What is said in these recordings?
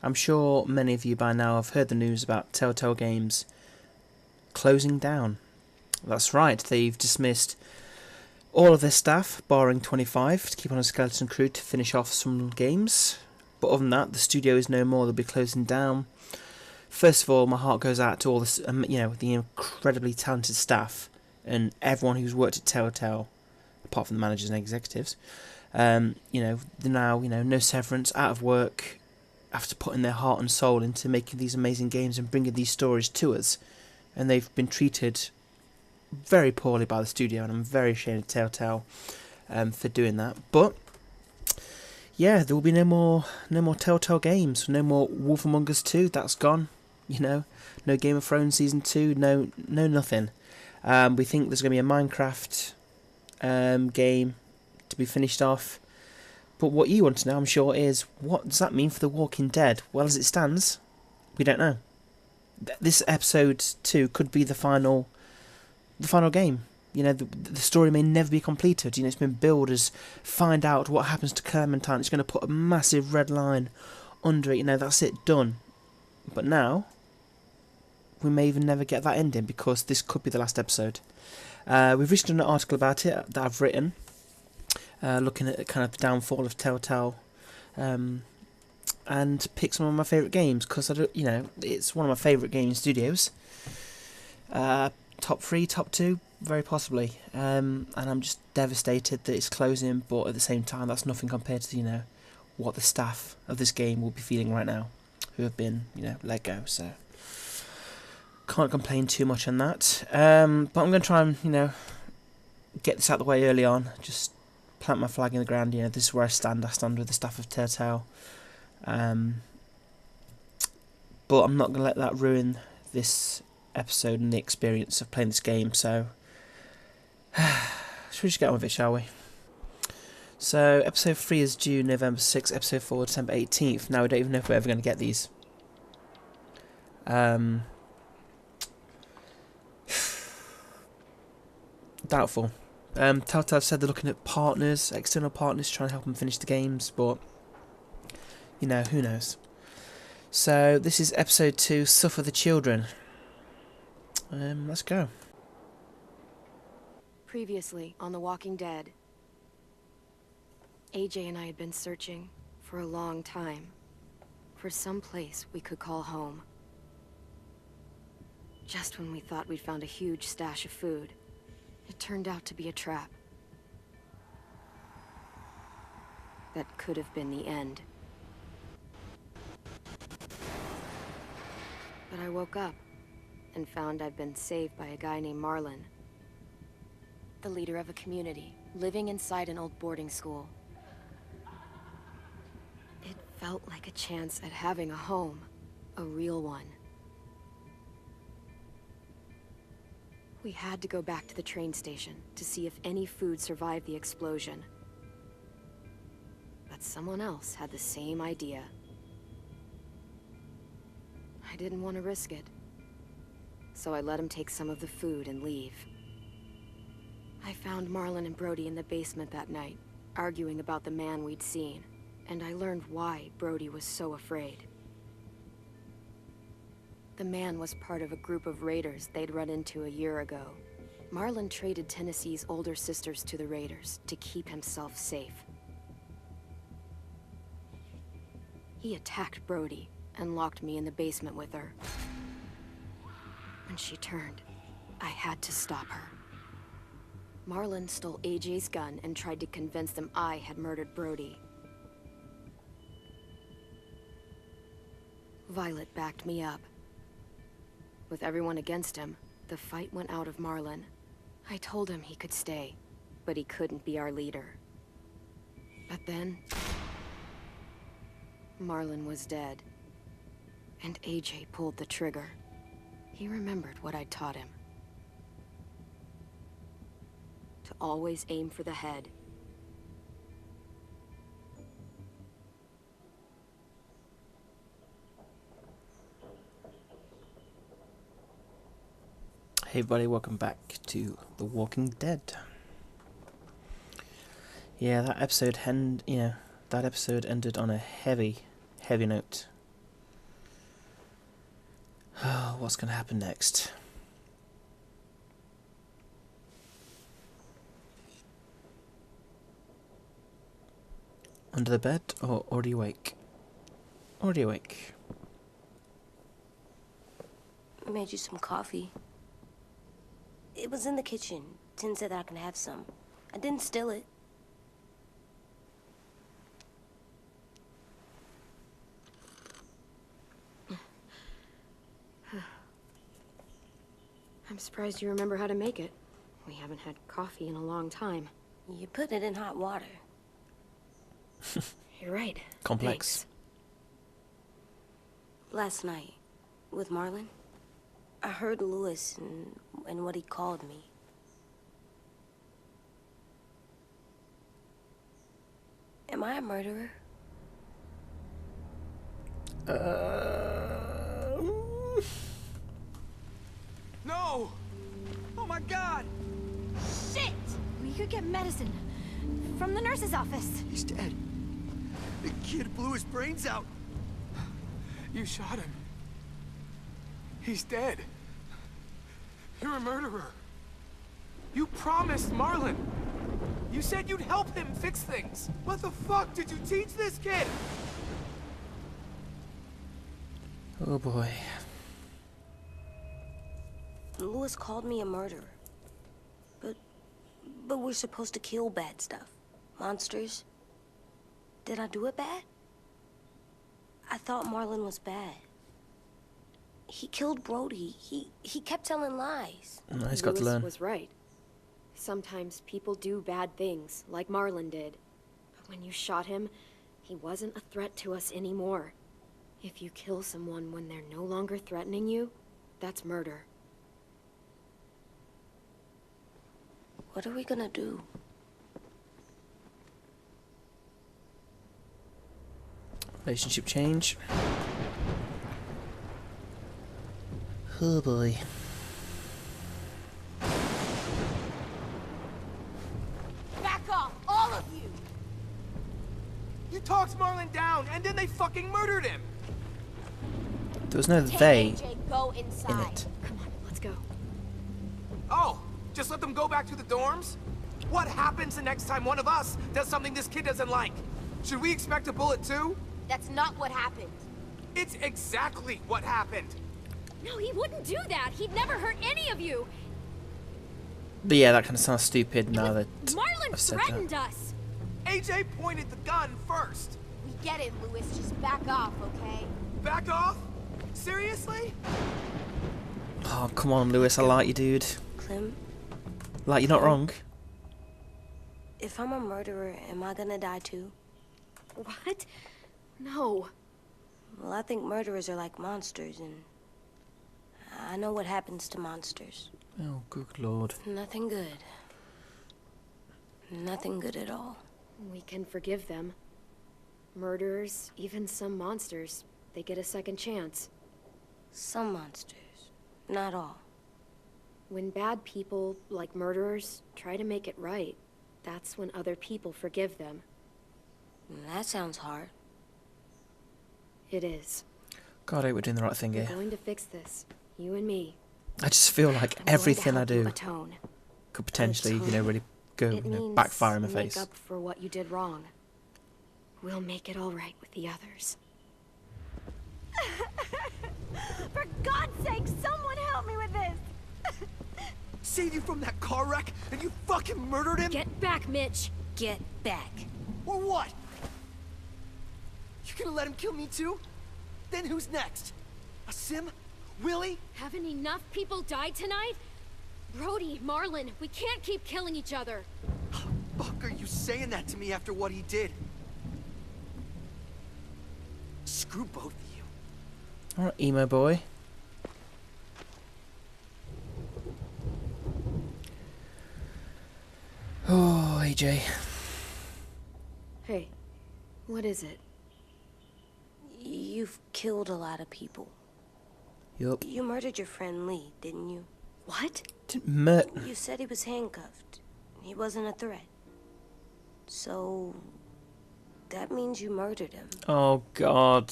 I'm sure many of you by now have heard the news about Telltale Games closing down. That's right, they've dismissed all of their staff, barring 25, to keep on a skeleton crew to finish off some games. But other than that, the studio is no more, they'll be closing down. First of all, my heart goes out to all this, the incredibly talented staff and everyone who's worked at Telltale, apart from the managers and executives. They're now, no severance, out of work, after putting their heart and soul into making these amazing games and bringing these stories to us. And they've been treated very poorly by the studio, and I'm very ashamed of Telltale for doing that. But yeah, there will be no more Telltale games, no more Wolf Among Us 2. That's gone. No Game of Thrones season 2, no nothing. We think there's going to be a Minecraft game to be finished off. But what you want to know, I'm sure, is what does that mean for The Walking Dead? Well, as it stands, we don't know. This episode 2 could be the final game. The story may never be completed. It's been billed as find out what happens to Clementine. It's going to put a massive red line under it. That's it, done. But now, we may even never get that ending because this could be the last episode. We've recently done an article about it that I've written, looking at kind of the downfall of Telltale, and pick some of my favourite games because it's one of my favourite gaming studios. Top 3, top 2, very possibly. And I'm just devastated that it's closing, but at the same time, that's nothing compared to what the staff of this game will be feeling right now, who have been let go. So can't complain too much on that. But I'm going to try and get this out of the way early on. Just plant my flag in the ground. This is where I stand. I stand with the staff of Telltale. But I'm not going to let that ruin this episode and the experience of playing this game. So should we just get on with it, shall we? So episode 3 is due November 6th, episode 4 December 18th. Now we don't even know if we're ever going to get these. Doubtful. Telltale said they're looking at partners, external partners, trying to help them finish the games, but who knows. So this is episode 2, Suffer the Children. Let's go. Previously on The Walking Dead, AJ and I had been searching for a long time for some place we could call home. Just when we thought we'd found a huge stash of food, it turned out to be a trap. That could have been the end. But I woke up and found I'd been saved by a guy named Marlon, the leader of a community, living inside an old boarding school. It felt like a chance at having a home, a real one. We had to go back to the train station to see if any food survived the explosion. But someone else had the same idea. I didn't want to risk it, so I let him take some of the food and leave. I found Marlon and Brody in the basement that night, arguing about the man we'd seen, and I learned why Brody was so afraid. The man was part of a group of raiders they'd run into a year ago. Marlon traded Tennessee's older sisters to the raiders to keep himself safe. He attacked Brody and locked me in the basement with her. When she turned, I had to stop her. Marlon stole AJ's gun and tried to convince them I had murdered Brody. Violet backed me up. With everyone against him, the fight went out of Marlon. I told him he could stay, but he couldn't be our leader. But then, Marlon was dead, and AJ pulled the trigger. He remembered what I'd taught him. To always aim for the head. Hey everybody, welcome back to The Walking Dead. Yeah, that episode ended on a heavy note. Oh, what's going to happen next? Under the bed or already awake? Already awake. I made you some coffee. It was in the kitchen. Tin said that I can have some. I didn't steal it. I'm surprised you remember how to make it. We haven't had coffee in a long time. You put it in hot water. You're right. Complex. Thanks. Last night, with Marlon, I heard Lewis and what he called me. Am I a murderer? No! Oh my god! Shit! We could get medicine from the nurse's office. He's dead. The kid blew his brains out. You shot him. He's dead. You're a murderer. You promised Marlon. You said you'd help him fix things. What the fuck did you teach this kid? Oh boy. Lewis called me a murderer. But we're supposed to kill bad stuff. Monsters. Did I do it bad? I thought Marlon was bad. He killed Brody. He kept telling lies. No, he's got to Lewis learn. was right. Sometimes people do bad things, like Marlon did. But when you shot him, he wasn't a threat to us anymore. If you kill someone when they're no longer threatening you, that's murder. What are we gonna do? Relationship change. Oh boy. Back off, all of you! You talked Marlon down, and then they fucking murdered him! There was no Take they AJ, go in inside. it. Come on, let's go. Oh, just let them go back to the dorms? What happens the next time one of us does something this kid doesn't like? Should we expect a bullet too? That's not what happened. It's exactly what happened. No, he wouldn't do that. He'd never hurt any of you. But yeah, that kind of sounds stupid now that Marlon I've said threatened that. us. AJ pointed the gun first. We get it, Lewis. Just back off, okay? Back off? Seriously? Oh, come on, Lewis, I like you, dude. Clem, Like, you're not wrong. if I'm a murderer, am I gonna die too? What? No. Well, I think murderers are like monsters, and I know what happens to monsters. Oh, good lord. Nothing good. Nothing good at all. We can forgive them. Murderers, even some monsters, they get a second chance. Some monsters, not all. When bad people, like murderers, try to make it right, that's when other people forgive them. That sounds hard. It is. God, I hope we're doing the right thing We're here. going to fix this. You and me. I just feel like I'm going to everything I help you do atone. could potentially, really go, It means backfire in my make face. up for what you did wrong. We'll make it all right with the others. For God's sake, someone help me with this! Saved you from that car wreck, and you fucking murdered him? Get back, Mitch! Get back. Or what? You gonna let him kill me too? Then who's next? A Sim? Willie? Haven't enough people died tonight? Brody, Marlon, we can't keep killing each other. Fuck are you saying that to me after what he did? Screw both of you. Alright, emo boy. Oh, AJ. Hey, what is it? You've killed a lot of people. Yup. You murdered your friend Lee, didn't you? What? You said he was handcuffed. He wasn't a threat. So... that means you murdered him. Oh, God.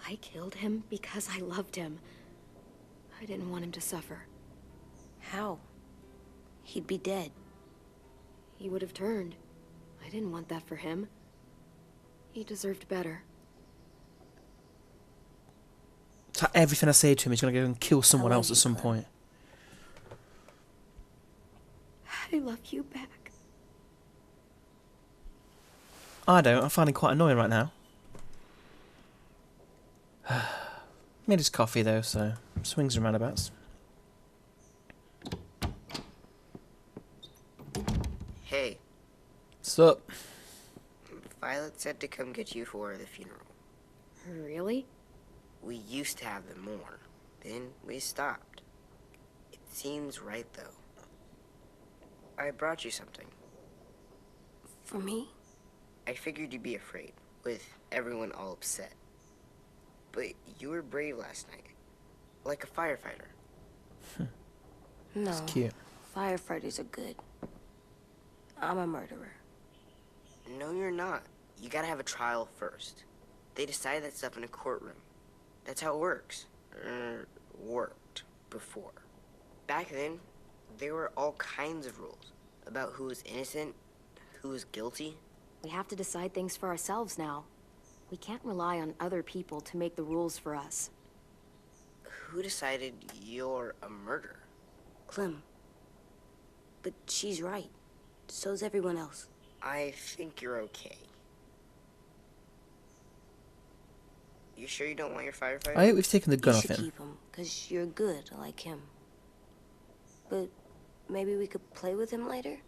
I I killed him because I loved him. I didn't want him to suffer. How? He'd be dead. He would have turned. I didn't want that for him. He deserved better. So everything I say to him, he's going to go and kill someone love else at you, some Clem. point. I love you back. I don't. I find him quite annoying right now. Made his coffee though, so swings and roundabouts. Hey, What's up? Violet said to come get you for the funeral. Really? We used to have them more. Then we stopped. It seems right, though. I brought you something. For me? I figured you'd be afraid, with everyone all upset. But you were brave last night. Like a firefighter. No. It's cute. Firefighters are good. I'm a murderer. No, you're not. You gotta have a trial first. They decide that stuff in a courtroom. That's how it works. Worked before. Back then, there were all kinds of rules about who was innocent, who was guilty. We have to decide things for ourselves now. We can't rely on other people to make the rules for us. Who decided you're a murderer? Clem. But she's right. So's everyone else. I think you're okay. You sure you don't want your firefighter? I hope we've taken the gun You off should him. keep him, 'cause you're good like him. But maybe we could play with him later?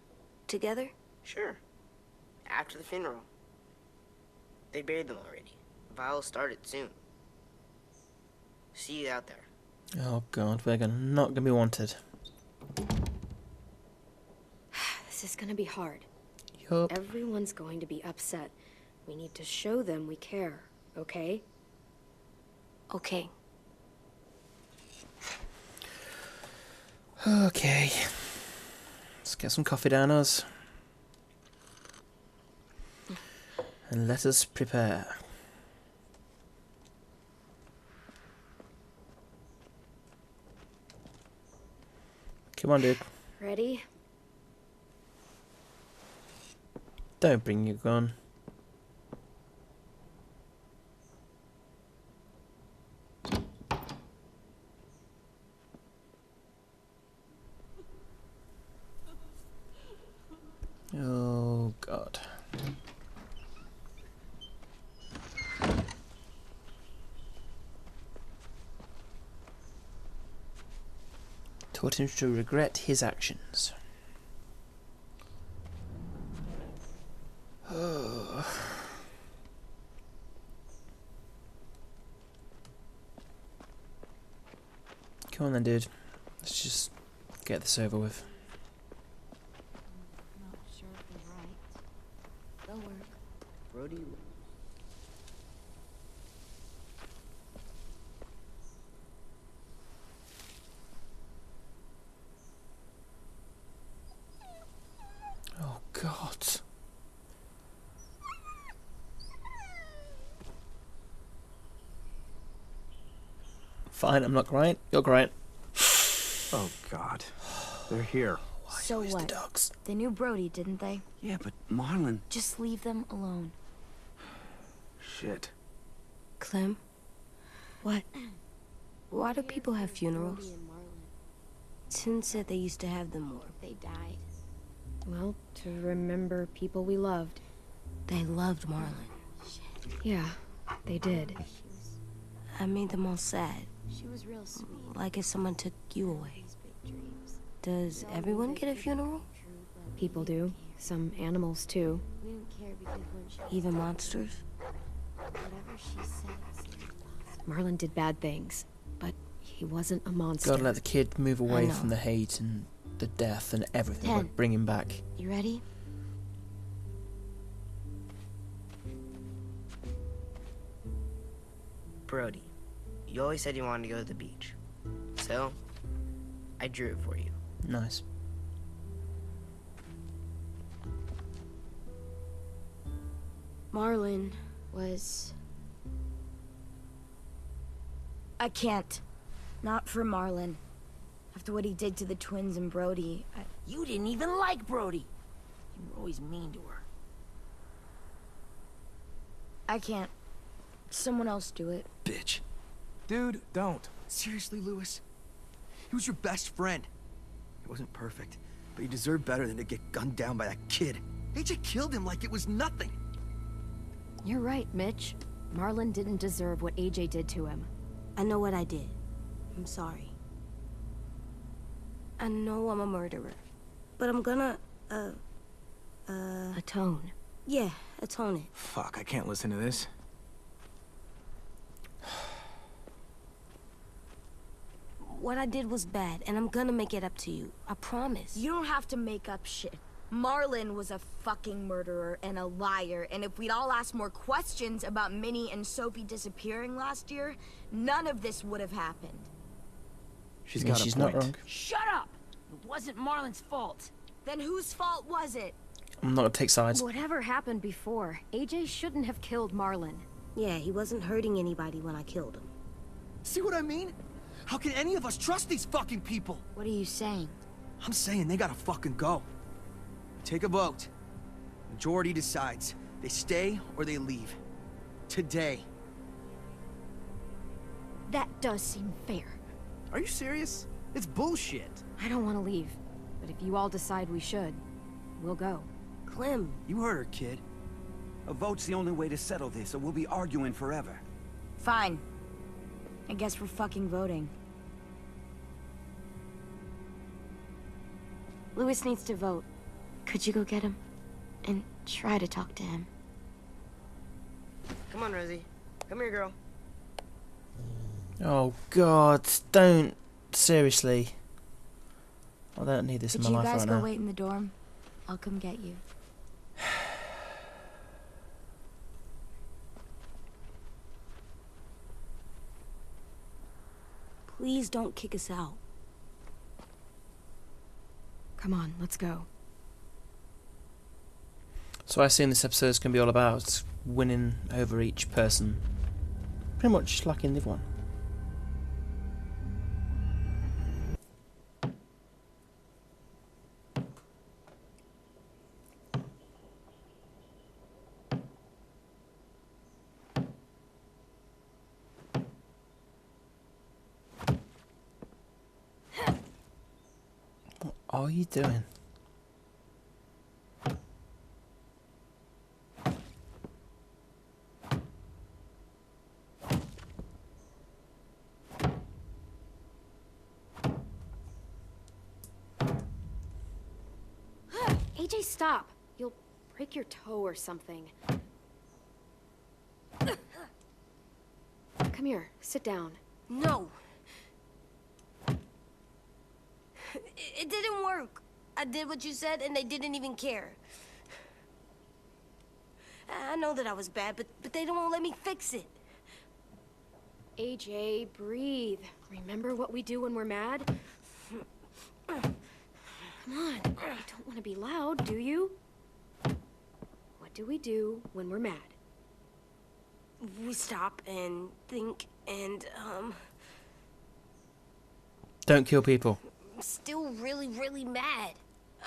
Together? Sure. After the funeral. They buried them already. Viol'll start it soon. See you out there. Oh god, we're not going to be wanted. This is gonna be hard. Yup. Everyone's going to be upset. We need to show them we care, okay? Okay. Okay. Let's get some coffee down us. And let us prepare. Come on, dude. Ready? Don't bring your gun. Oh, God. Taught him to regret his actions. Oh. Come on then, dude. Let's just get this over with. Not sure if you're right. They'll work. Brody. Oh, God. Fine, I'm not crying. You're crying. Oh, God. They're here. So Where's the what? dogs? They knew Brody, didn't they? Yeah, but Marlon... Just leave them alone. Shit. Clem? What? Why do people have funerals? Brody and Marlon. Tin said they used to have them more. They died. Well, to remember people we loved. They loved Marlon. Yeah, they did. I made them all sad. She was real sweet. Like if someone took you away. Big dreams. Does everyone get a funeral? People do. Some animals, too. We don't care because when she Even monsters? whatever she says. Marlon did bad things, but he wasn't a monster. Gotta let the kid move away know. from the hate and the death and everything. Ten. But bring him back. You ready? Brody, you always said you wanted to go to the beach. So, I drew it for you. Nice. Marlon was I can't. Not for Marlon. After what he did to the twins and Brody, You didn't even like Brody. You were always mean to her. I can't. Someone else do it. Bitch. Dude, don't. Seriously, Lewis? He was your best friend. He wasn't perfect, but he deserved better than to get gunned down by that kid. AJ killed him like it was nothing. You're right, Mitch. Marlon didn't deserve what AJ did to him. I know what I did. I'm sorry. I know I'm a murderer. But I'm gonna, Atone. yeah, atone it. Fuck, I can't listen to this. What I did was bad, and I'm gonna make it up to you. I promise. You don't have to make up shit. Marlon was a fucking murderer and a liar, and if we'd all asked more questions about Minnie and Sophie disappearing last year, none of this would have happened. She's Yeah, got she's a point. not wrong. Shut up! It wasn't Marlon's fault. Then whose fault was it? I'm not gonna take sides. Whatever happened before, AJ shouldn't have killed Marlon. Yeah, he wasn't hurting anybody when I killed him. See what I mean? How can any of us trust these fucking people? What are you saying? I'm saying they gotta fucking go. Take a vote. Majority decides. They stay or they leave. Today. That does seem fair. Are you serious? It's bullshit. I don't want to leave, but if you all decide we should, we'll go. Clem, You heard her, kid. A vote's the only way to settle this, or we'll be arguing forever. fine. I guess we're fucking voting. Lewis needs to vote. Could you go get him? And try to talk to him. Come on, Rosie. Come here, girl. Oh God, don't. Seriously. I don't need this Could in my you life guys right go now. wait in the dorm? I'll come get you. Please don't kick us out. Come on, let's go. So I assume this episode is going to be all about winning over each person. Pretty much like in the other one. What are you doing? AJ, stop. You'll break your toe or something. Come here, sit down. No. It didn't work. I did what you said and they didn't even care. I know that I was bad, but they don't let me fix it. AJ, breathe. Remember what we do when we're mad? Come on, you don't want to be loud, do you? What do we do when we're mad? We stop and think and, Don't kill people. I'm still really, really mad.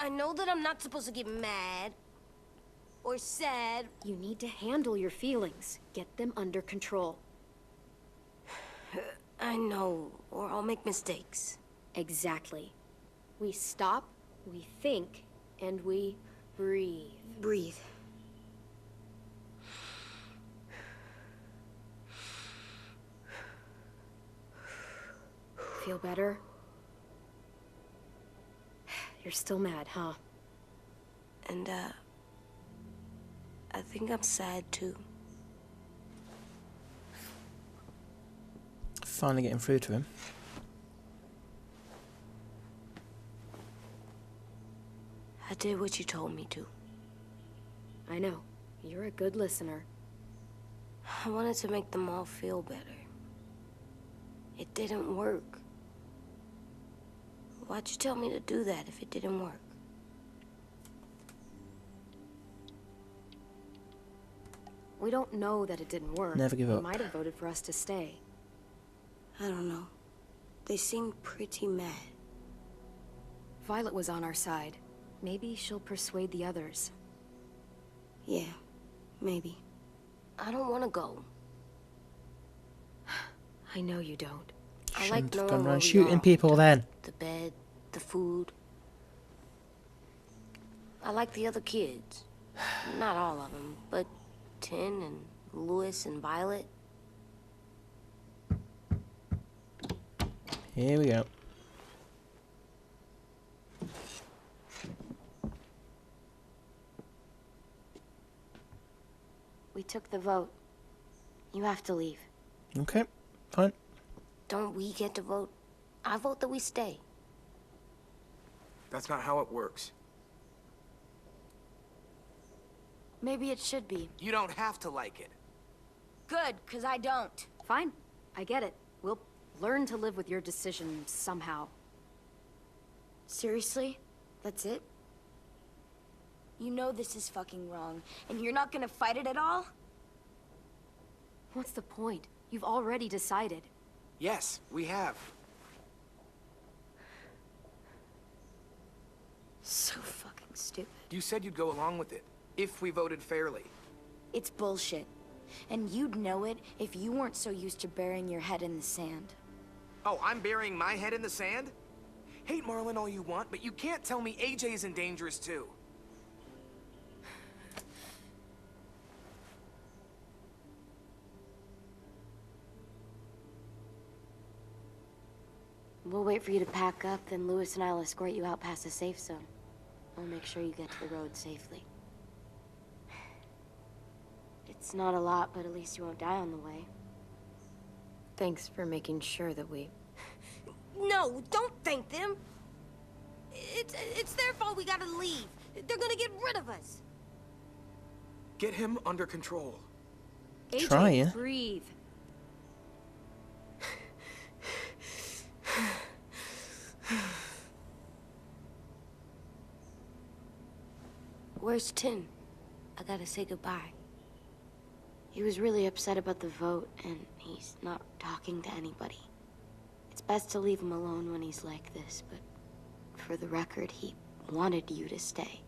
I know that I'm not supposed to get mad or sad. You need to handle your feelings. Get them under control. I know, or I'll make mistakes. Exactly. We stop, we think, and we breathe. Breathe. Feel better? You're still mad, huh? And, I think I'm sad too. Finally getting through to him. I did what you told me to. I know. You're a good listener. I wanted to make them all feel better. It didn't work. Why'd you tell me to do that if it didn't work? We don't know that it didn't work. Never give up. They might have voted for us to stay. I don't know. They seemed pretty mad. Violet was on our side. Maybe she'll persuade the others. Yeah, maybe. I don't want to go. I know you don't. I Shouldn't like have knowing gone where around we shooting are. people then. The bed, the food. I like the other kids. Not all of them, but Tin and Louis and Violet. Here we go. We took the vote. You have to leave. Okay, fine. Don't we get to vote? I vote that we stay. That's not how it works. Maybe it should be. You don't have to like it. Good, 'cause I don't. Fine. I get it. We'll learn to live with your decision somehow. Seriously? That's it? You know this is fucking wrong, and you're not gonna fight it at all? What's the point? You've already decided. Yes, we have. So fucking stupid. You said you'd go along with it, if we voted fairly. It's bullshit. And you'd know it if you weren't so used to burying your head in the sand. Oh, I'm burying my head in the sand? Hate Marlin all you want, but you can't tell me AJ's in dangerous too. We'll wait for you to pack up, then Louis and I'll escort you out past the safe zone. We'll make sure you get to the road safely. It's not a lot, but at least you won't die on the way. Thanks for making sure that we... No, don't thank them! It's their fault we gotta leave. They're gonna get rid of us. Get him under control. AJ, Trying. breathe. Where's Tin? I gotta say goodbye. He was really upset about the vote, and he's not talking to anybody. It's best to leave him alone when he's like this, but for the record, he wanted you to stay.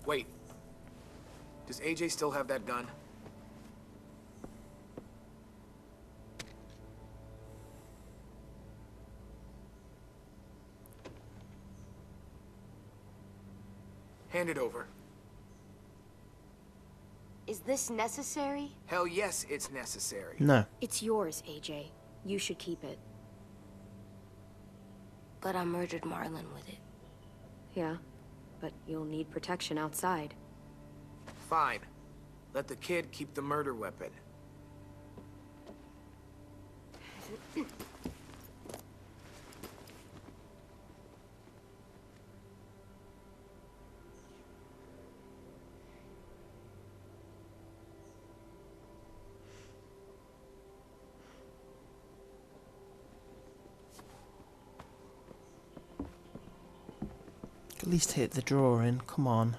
Wait. Does AJ still have that gun? Hand it over. Is this necessary? Hell yes, it's necessary. No. It's yours, AJ. You should keep it. But I murdered Marlin with it. Yeah, but you'll need protection outside. Fine. Let the kid keep the murder weapon. At least hit the drawer in. Come on.